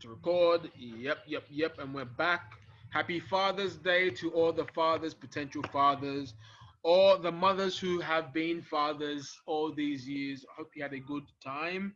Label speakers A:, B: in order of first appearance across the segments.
A: To record. Yep. And we're back. Happy Father's Day to all the fathers, potential fathers, all the mothers who have been fathers all these years. I hope you had a good time.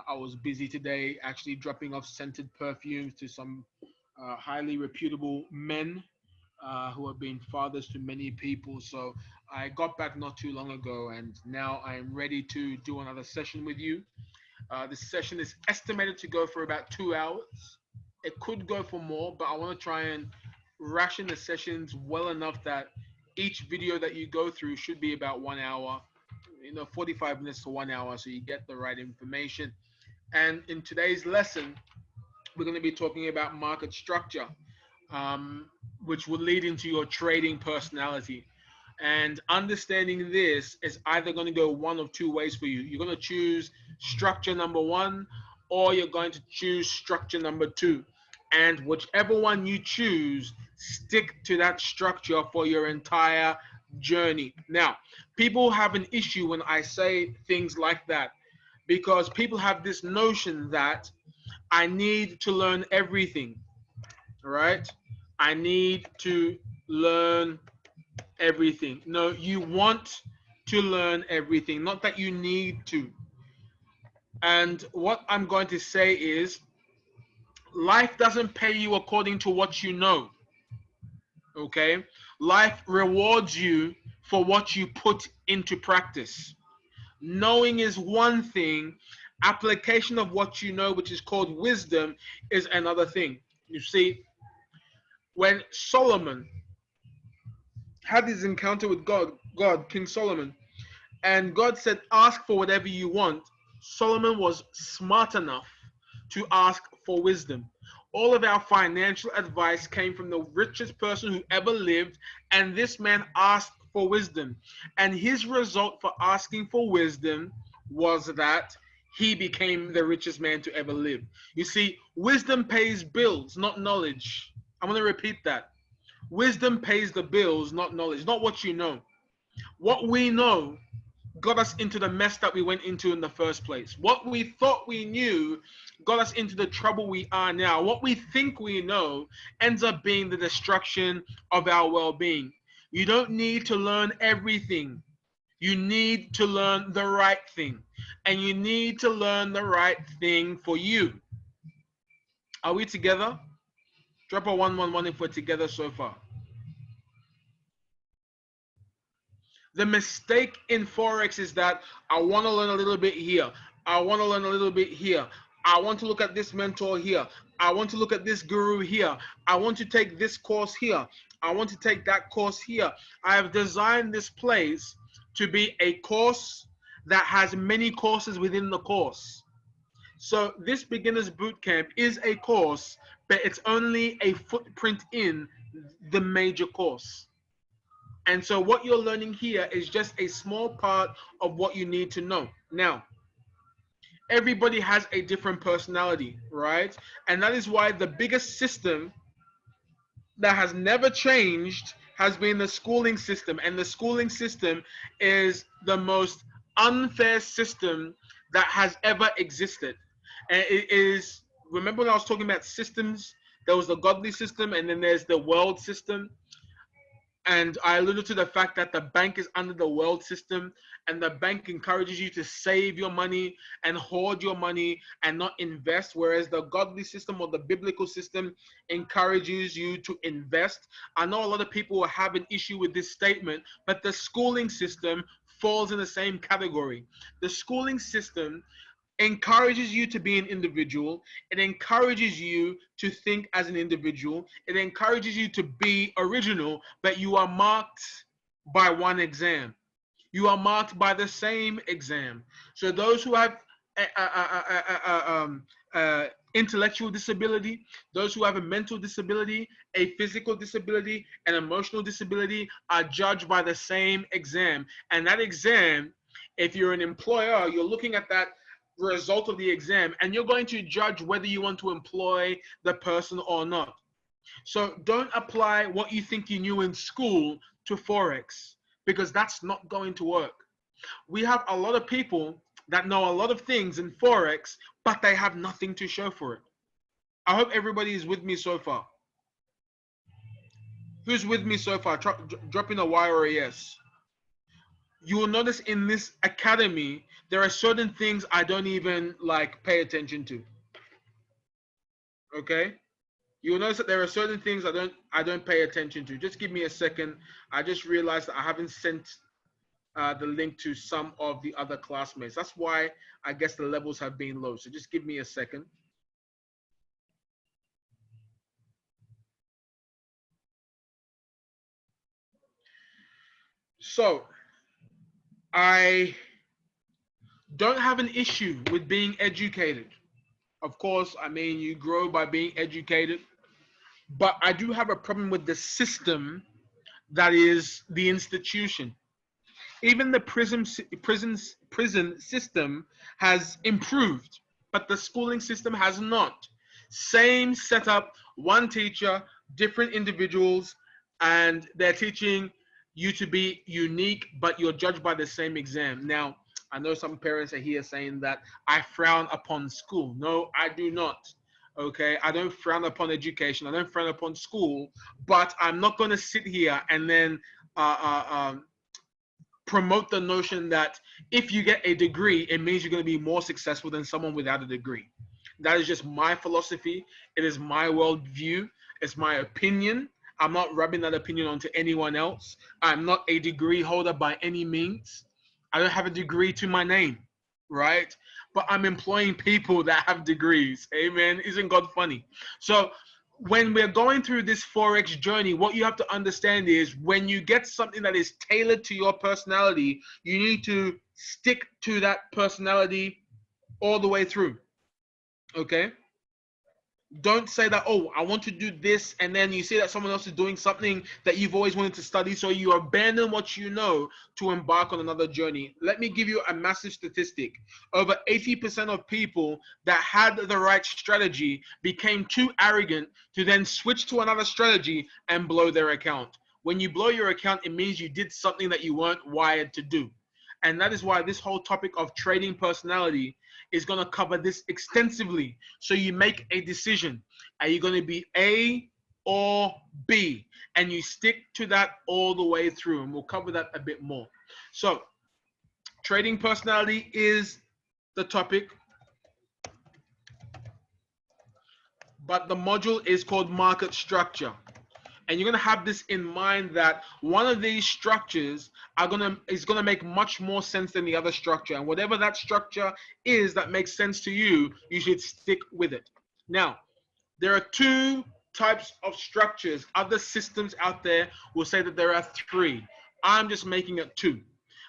A: I was busy today actually dropping off scented perfumes to some highly reputable men who have been fathers to many people. So I got back not too long ago, and now I'm ready to do another session with you. This session is estimated to go for about 2 hours. It could go for more, but I want to try and ration the sessions well enough that each video that you go through should be about 1 hour, 45 minutes to 1 hour, so you get the right information. And in today's lesson, we're going to be talking about market structure, um, which will lead into your trading personality. And understanding this is either going to go one of two ways for you. You're going to choose structure number one, or you're going to choose structure number two. And whichever one you choose, stick to that structure for your entire journey. Now, people have an issue when I say things like that because people have this notion that I need to learn everything, right? I need to learn everything. No, you want to learn everything, not that you need to. And what I'm going to say is life doesn't pay you according to what you know. Okay? Life rewards you for what you put into practice. Knowing is one thing, application of what you know, which is called wisdom, is another thing. You see, when Solomon had his encounter with God, King Solomon, and God said, ask for whatever you want, Solomon was smart enough to ask for wisdom. All of our financial advice came from the richest person who ever lived, and this man asked for wisdom. And his result for asking for wisdom was that he became the richest man to ever live. You see, wisdom pays bills, not knowledge. I'm going to repeat that. Wisdom pays the bills, not knowledge, not what you know. What we know got us into the mess that we went into in the first place. What we thought we knew got us into the trouble we are now. What we think we know ends up being the destruction of our well-being. You don't need to learn everything. You need to learn the right thing. And you need to learn the right thing for you. Are we together? Drop a 111 if we're together so far. The mistake in Forex is that I want to learn a little bit here. I want to learn a little bit here. I want to look at this mentor here. I want to look at this guru here. I want to take this course here. I want to take that course here. I have designed this place to be a course that has many courses within the course. So this beginner's bootcamp is a course, but it's only a footprint in the major course. And so what you're learning here is just a small part of what you need to know. Now, everybody has a different personality, right? And that is why the biggest system that has never changed has been the schooling system. And the schooling system is the most unfair system that has ever existed. And it is, remember when I was talking about systems? There was the godly system and then there's the world system. And I alluded to the fact that the bank is under the world system, and the bank encourages you to save your money and hoard your money and not invest, whereas the godly system or the biblical system encourages you to invest. I know a lot of people will have an issue with this statement, but the schooling system falls in the same category. The schooling system encourages you to be an individual. It encourages you to think as an individual. It encourages you to be original, but you are marked by one exam. You are marked by the same exam. So those who have intellectual disability, those who have a mental disability, a physical disability, an emotional disability are judged by the same exam. And that exam, if you're an employer, you're looking at that result of the exam and you're going to judge whether you want to employ the person or not. So don't apply what you think you knew in school to Forex because that's not going to work. We have a lot of people that know a lot of things in Forex, but they have nothing to show for it. I hope everybody is with me so far. Who's with me so far? Dropping a Y or a yes. You will notice in this academy, there are certain things I don't even like pay attention to. Okay? You will notice that there are certain things I don't pay attention to. Just give me a second. I just realized that I haven't sent the link to some of the other classmates. That's why I guess the levels have been low. So just give me a second. So I don't have an issue with being educated. Of course, I mean, you grow by being educated, but I do have a problem with the system that is the institution. Even the prison system has improved, but the schooling system has not. Same setup, one teacher, different individuals, and they're teaching you to be unique, but you're judged by the same exam. Now, I know some parents are here saying that I frown upon school. No, I do not. Okay, I don't frown upon education. I don't frown upon school, but I'm not going to sit here and then uh, uh, um, promote the notion that if you get a degree, it means you're going to be more successful than someone without a degree. That is just my philosophy. It is my worldview. It's my opinion. I'm not rubbing that opinion onto anyone else. I'm not a degree holder by any means. I don't have a degree to my name, right? But I'm employing people that have degrees. Amen. Isn't God funny? So when we're going through this Forex journey, what you have to understand is when you get something that is tailored to your personality, you need to stick to that personality all the way through. Okay? Don't say that, oh, I want to do this, and then you see that someone else is doing something that you've always wanted to study, so you abandon what you know to embark on another journey. Let me give you a massive statistic. Over 80% of people that had the right strategy became too arrogant to then switch to another strategy and blow their account. When you blow your account, it means you did something that you weren't wired to do. And that is why this whole topic of trading personality is going to cover this extensively. So you make a decision. Are you going to be A or B? And you stick to that all the way through. And we'll cover that a bit more. So trading personality is the topic. But the module is called market structure. And you're going to have this in mind that one of these structures is going to make much more sense than the other structure. And whatever that structure is that makes sense to you, you should stick with it. Now, there are two types of structures. Other systems out there will say that there are three. I'm just making it two.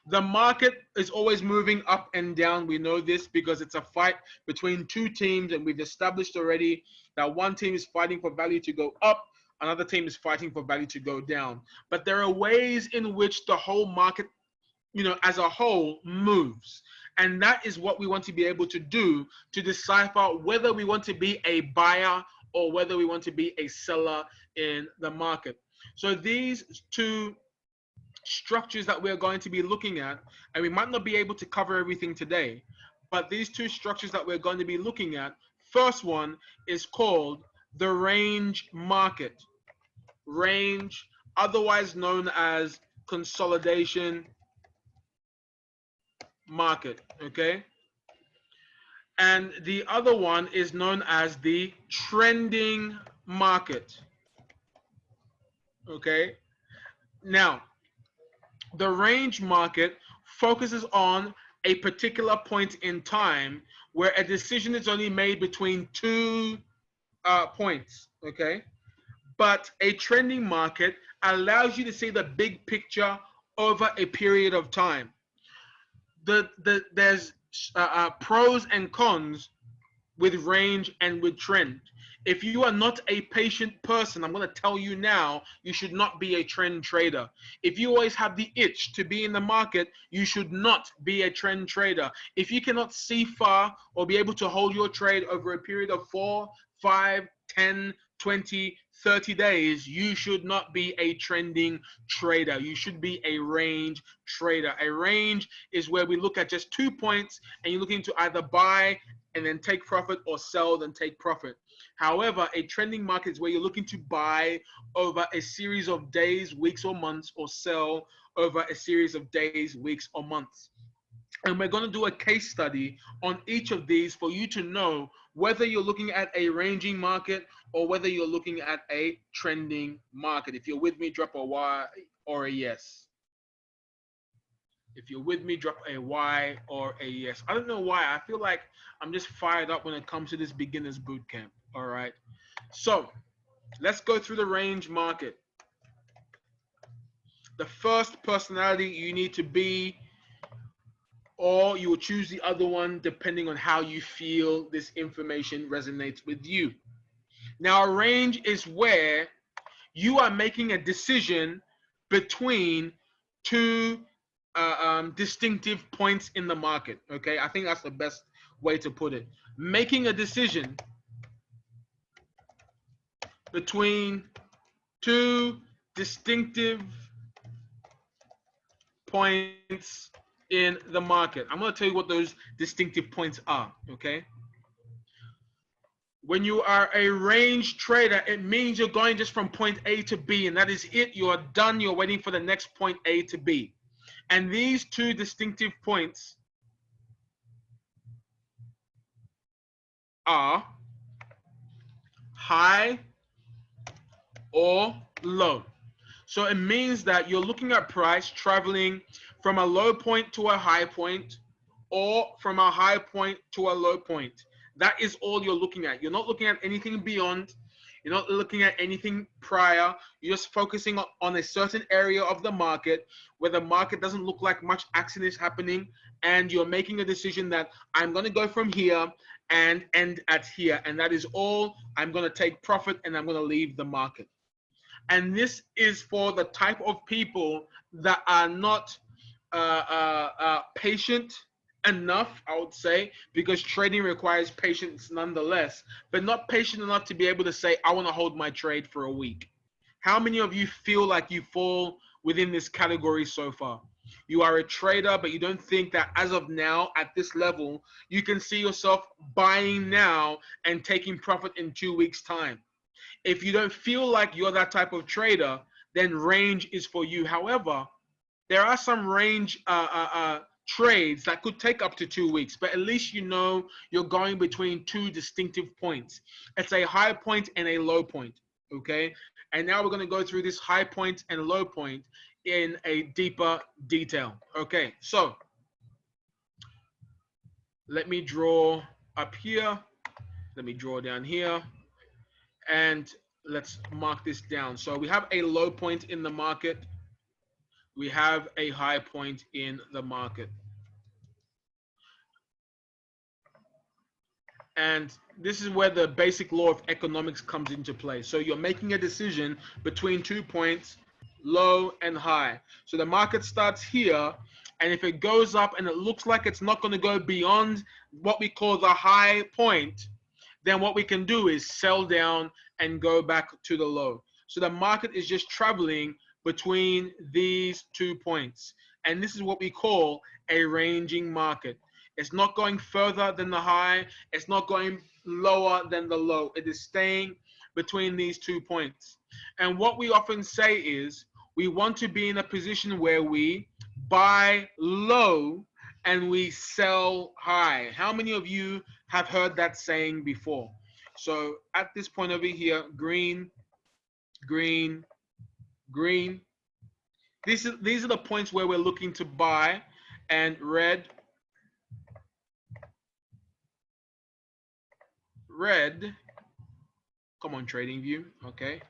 A: The market is always moving up and down. We know this because it's a fight between two teams, and we've established already that one team is fighting for value to go up, another team is fighting for value to go down. But there are ways in which the whole market, as a whole, moves. And that is what we want to be able to do to decipher whether we want to be a buyer or whether we want to be a seller in the market. So these two structures that we're going to be looking at, and we might not be able to cover everything today, but these two structures that we're going to be looking at, first one is called the range market. Range, otherwise known as consolidation market, okay? And the other one is known as the trending market, okay? Now, the range market focuses on a particular point in time where a decision is only made between two points, okay? But a trending market allows you to see the big picture over a period of time. There's pros and cons with range and with trend. If you are not a patient person, I'm going to tell you now, you should not be a trend trader. If you always have the itch to be in the market, you should not be a trend trader. If you cannot see far or be able to hold your trade over a period of 4, 5, 10, 20, 30 days, you should not be a trending trader. You should be a range trader. A range is where we look at just 2 points and you're looking to either buy and then take profit, or sell then take profit. However, a trending market is where you're looking to buy over a series of days, weeks, or months, or sell over a series of days, weeks, or months. And we're going to do a case study on each of these for you to know whether you're looking at a ranging market or whether you're looking at a trending market. If you're with me, drop a Y or a yes. If you're with me, drop a Y or a yes. I don't know why. I feel like I'm just fired up when it comes to this beginner's boot camp. All right. So let's go through the range market. The first personality you need to be, or you will choose the other one depending on how you feel this information resonates with you. Now, a range is where you are making a decision between two distinctive points in the market. Okay, I think that's the best way to put it. Making a decision between two distinctive points in the market. I'm going to tell you what those distinctive points are. Okay. When you are a range trader, it means you're going just from point A to B, and that is it. You are done. You're waiting for the next point A to B. And these two distinctive points are high or low. So it means that you're looking at price traveling from a low point to a high point, or from a high point to a low point. That is all you're looking at. You're not looking at anything beyond. You're not looking at anything prior. You're just focusing on a certain area of the market where the market doesn't look like much action is happening, and you're making a decision that I'm going to go from here and end at here, and that is all. I'm going to take profit and I'm going to leave the market. And this is for the type of people that are not patient enough, I would say, because trading requires patience nonetheless, but not patient enough to be able to say, I want to hold my trade for a week. How many of you feel like you fall within this category so far? You are a trader, but you don't think that as of now, at this level, you can see yourself buying now and taking profit in 2 weeks' time. If you don't feel like you're that type of trader, then range is for you. However, there are some range trades that could take up to 2 weeks, but at least you know you're going between two distinctive points. It's a high point and a low point, okay? And now we're going to go through this high point and low point in a deeper detail. Okay, so let me draw up here. Let me draw down here. And let's mark this down. So we have a low point in the market. We have a high point in the market. And this is where the basic law of economics comes into play. So you're making a decision between 2 points, low and high. So the market starts here, and if it goes up and it looks like it's not going to go beyond what we call the high point, then what we can do is sell down and go back to the low. So the market is just traveling between these 2 points. And this is what we call a ranging market. It's not going further than the high. It's not going lower than the low. It is staying between these 2 points. And what we often say is we want to be in a position where we buy low and we sell high. How many of you have heard that saying before? So at this point over here, green, green, green. These are the points where we're looking to buy, and red, red. Come on, TradingView. Okay.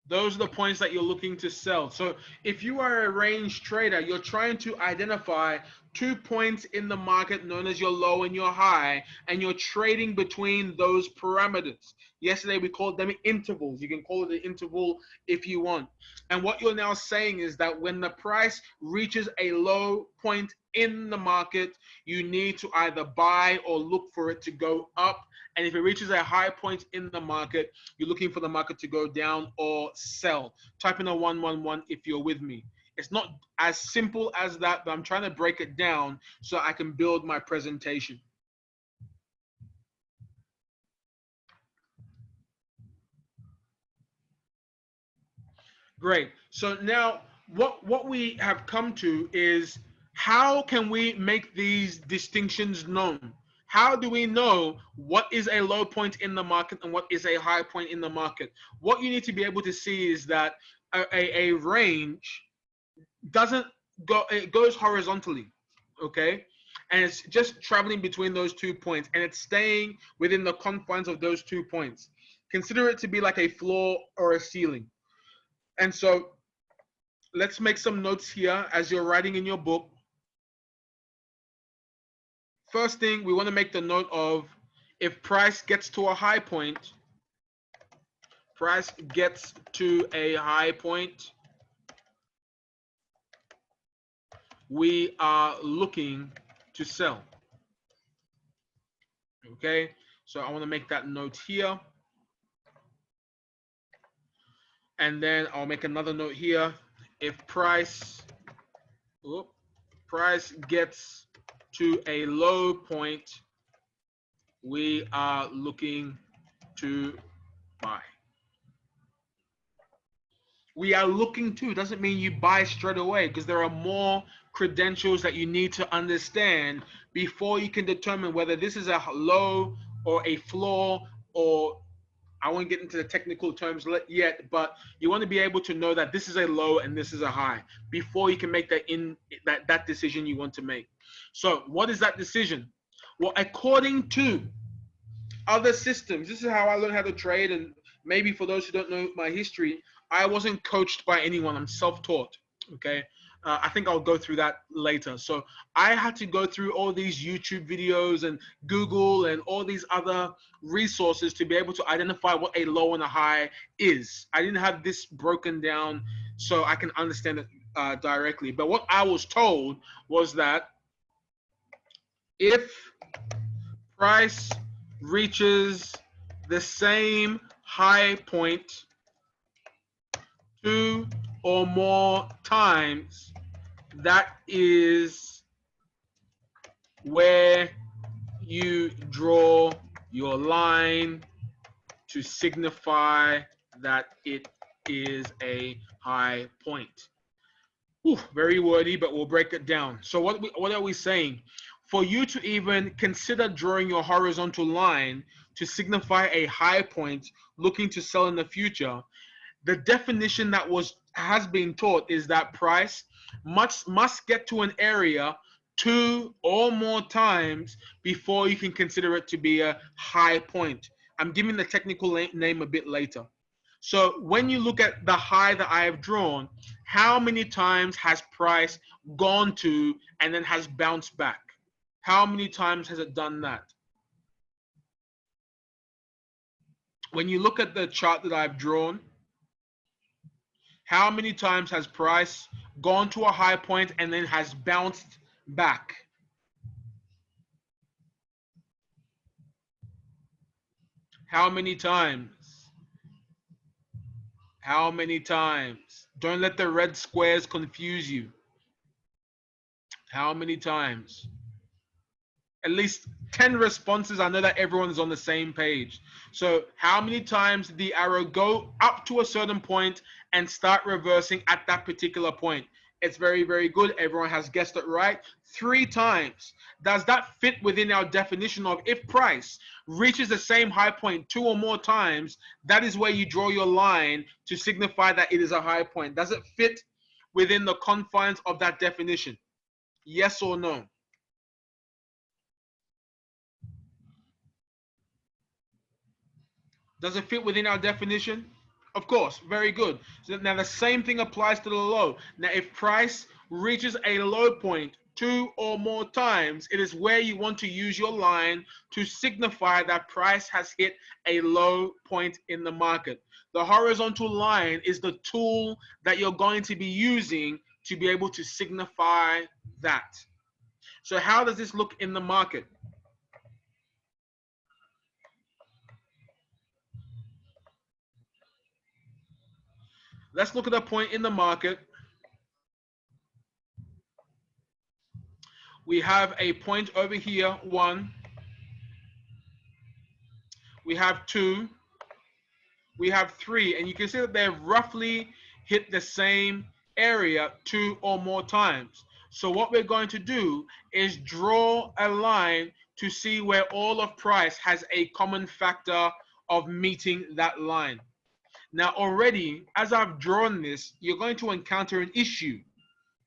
A: Those are the points that you're looking to sell. So if you are a range trader, you're trying to identify 2 points in the market known as your low and your high, and you're trading between those parameters. Yesterday we called them intervals. You can call it an interval if you want. And what you're now saying is that when the price reaches a low point in the market, you need to either buy or look for it to go up. And if it reaches a high point in the market, you're looking for the market to go down or sell. Type in a 111 if you're with me. It's not as simple as that, but I'm trying to break it down so I can build my presentation. Great. So now what we have come to is, how can we make these distinctions known? How do we know what is a low point in the market and what is a high point in the market? What you need to be able to see is that a range doesn't go, it goes horizontally, okay? And it's just traveling between those 2 points, and it's staying within the confines of those 2 points. Consider it to be like a floor or a ceiling. And so let's make some notes here as you're writing in your book. First thing, we want to make the note of, if price gets to a high point, price gets to a high point, we are looking to sell. Okay, so I want to make that note here. And then I'll make another note here. If price gets to a low point, we are looking to buy. We are looking to doesn't mean you buy straight away, because there are more credentials that you need to understand before you can determine whether this is a low or a floor, or I won't get into the technical terms yet, but you want to be able to know that this is a low and this is a high before you can make that decision you want to make. So what is that decision? Well, according to other systems, this is how I learned how to trade. And maybe for those who don't know my history, I wasn't coached by anyone. I'm self-taught. Okay. I think I'll go through that later. So I had to go through all these YouTube videos and Google and all these other resources to be able to identify what a low and a high is. I didn't have this broken down so I can understand it directly. But what I was told was that if price reaches the same high point 2 or more times, that is where you draw your line to signify that it is a high point. Whew, very wordy, but we'll break it down. So what are we saying? For you to even consider drawing your horizontal line to signify a high point looking to sell in the future, the definition that has been taught is that price must get to an area 2 or more times before you can consider it to be a high point. I'm giving the technical name a bit later. So when you look at the high that I have drawn, how many times has price gone to and then has bounced back? How many times has it done that? When you look at the chart that I've drawn, how many times has price gone to a high point and then has bounced back? How many times? How many times? Don't let the red squares confuse you. How many times? At least 10 responses. I know that everyone is on the same page. So how many times did the arrow go up to a certain point and start reversing at that particular point? It's very, very good. Everyone has guessed it right. 3 times. Does that fit within our definition of, if price reaches the same high point 2 or more times, that is where you draw your line to signify that it is a high point? Does it fit within the confines of that definition? Yes or no? Does it fit within our definition? Of course, very good. So now the same thing applies to the low. Now if price reaches a low point 2 or more times, it is where you want to use your line to signify that price has hit a low point in the market. The horizontal line is the tool that you're going to be using to be able to signify that. So how does this look in the market? Let's look at a point in the market We have a point over here, 1. We have 2. We have 3. And you can see that they've roughly hit the same area 2 or more times. So what we're going to do is draw a line to see where all of price has a common factor of meeting that line. Now already, as I've drawn this, you're going to encounter an issue.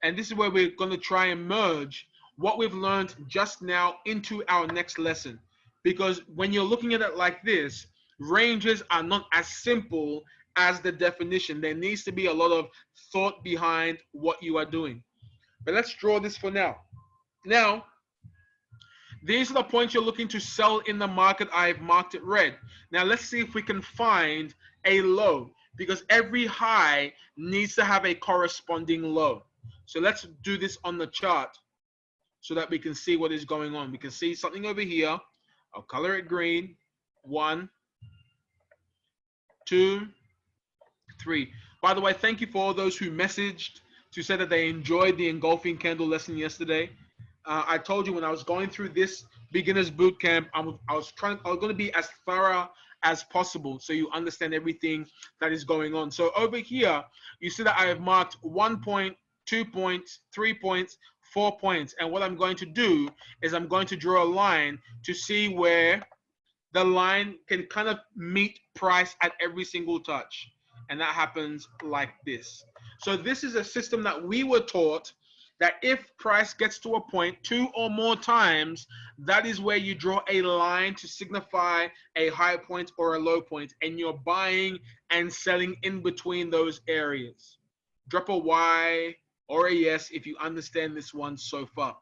A: And this is where we're going to try and merge what we've learned just now into our next lesson. Because when you're looking at it like this, ranges are not as simple as the definition. There needs to be a lot of thought behind what you are doing. But let's draw this for now. Now, these are the points you're looking to sell in the market. I've marked it red. Now let's see if we can find a low, because every high needs to have a corresponding low. So let's do this on the chart so that we can see what is going on. We can see something over here. I'll color it green. 1, 2, 3. By the way, thank you for all those who messaged to say that they enjoyed the engulfing candle lesson yesterday. I told you when I was going through this beginners boot camp, I was going to be as thorough as possible so you understand everything that is going on. So over here, you see that I have marked 1 point, 2 points, 3 points, 4 points. And what I'm going to do is I'm going to draw a line to see where the line can kind of meet price at every single touch. And that happens like this. So this is a system that we were taught that if price gets to a point 2 or more times, that is where you draw a line to signify a high point or a low point, and you're buying and selling in between those areas. Drop a Y or a yes if you understand this one so far.